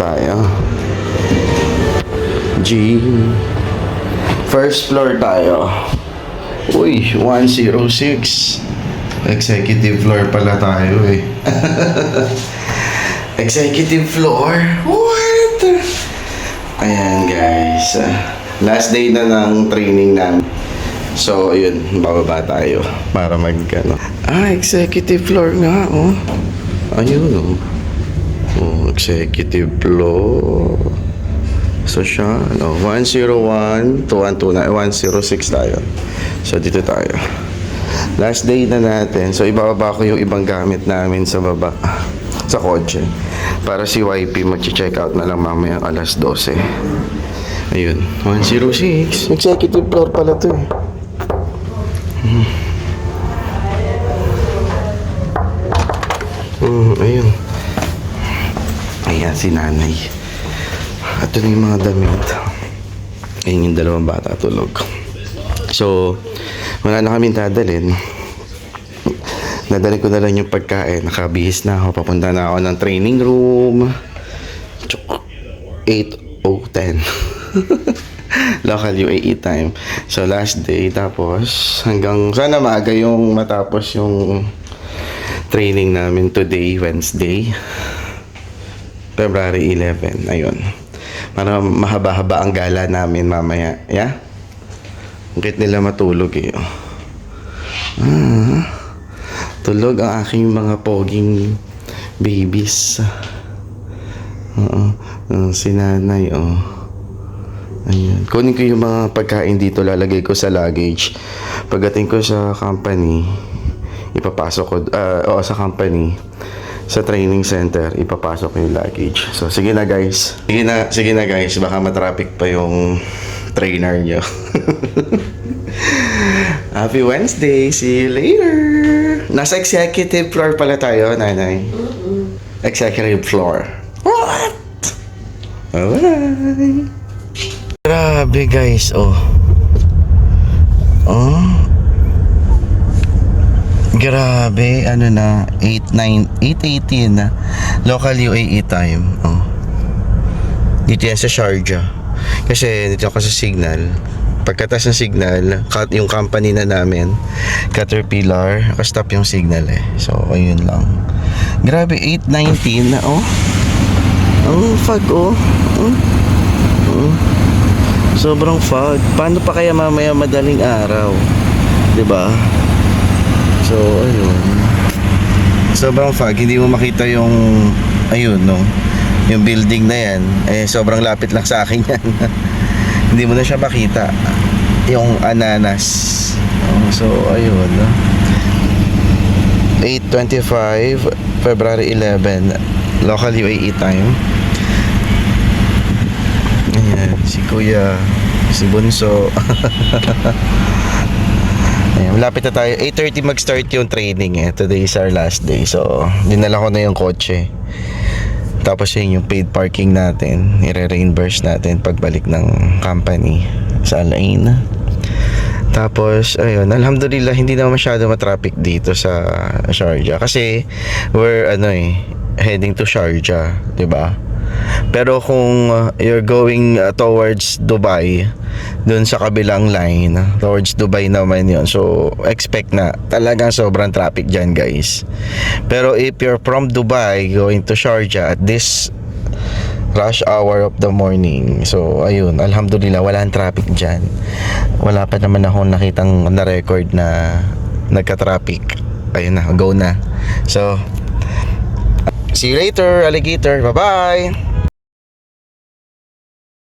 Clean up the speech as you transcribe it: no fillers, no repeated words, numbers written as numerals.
tayo. G. First floor tayo. Uy, 106. Executive floor pala tayo eh. Executive floor? What? Ayan guys. Last day na ng training namin. So, ayun, bababa tayo para executive floor nga, oh. Ayun, oh. Oh, executive floor. So, siya, 101 to 106 tayo. So, dito tayo. Last day na natin. So, ibababa ko yung ibang gamit namin sa baba. Sa kotse. Para si YP mag-check out na lang mamaya alas 12. Ayun, 106. Executive floor pala to eh. Ayun. Ayan si nanay. Ito na yung mga damit. Ayun yung dalawang bata tulog. So, wala na kaming dadalhin. Nadali ko na lang yung pagkain. Nakabihis na ako. Papunta na ako ng training room. 8 o 10. Local UAE time. So, last day. Tapos, hanggang sana maaga yung matapos yung training namin today, Wednesday. February 11. Ayun. Para mahaba-haba ang gala namin mamaya. Yeah? Bakit nila matulog eh. Tulog ang aking mga poging babies. Si nanay, oh. Ayan. Kunin ko yung mga pagkain dito, lalagay ko sa luggage. Pagdating ko sa company, ipapasok ko, sa company, sa training center, ipapasok ko yung luggage. So, sige na guys. Sige na guys, baka matraffic pa yung trainer nyo. Happy Wednesday! See you later! Nasa executive floor pala tayo, nanay. Executive floor. What? Alright. Grabe guys, oh. Oh. Grabe, ano na, 8:18 na. Local UAE time. Oh. Dito yan sa Sharjah. Kasi dito ako sa signal. Pagkatas ng signal, yung company na namin, Caterpillar, nakastop yung signal eh. So, ayun lang. Grabe, 8:19 na, oh. Ang fog, oh. Sobrang fog. Paano pa kaya mamaya madaling araw? 'Di ba? So, ayun. Sobrang fog, hindi mo makita yung ayun, no. Yung building na 'yan, eh sobrang lapit lang sa akin 'yan. Hindi mo na siya makita. Yung ananas. So, ayun, no. 8:25 February 11 local UAE time. Ayan, si Kuya, si Bunso. Ayan, malapit na tayo. 8:30 mag-start yung training eh. Today is our last day. So, dinala ko na yung kotse. Tapos yun yung paid parking natin. I-reimburse natin pagbalik ng company sa Al-Ain. Tapos, ayun, alhamdulillah, hindi na masyado matraffic dito sa Sharjah. Kasi, we're, heading to Sharjah, diba? Pero kung you're going towards Dubai, dun sa kabilang line, towards Dubai naman yun. So, expect na talagang sobrang traffic dyan, guys. Pero if you're from Dubai going to Sharjah at this rush hour of the morning, so, ayun, alhamdulillah, walang traffic dyan. Wala pa naman akong nakitang na-record na nagka-traffic. Ayun na, go na. So, see you later, alligator. Bye-bye!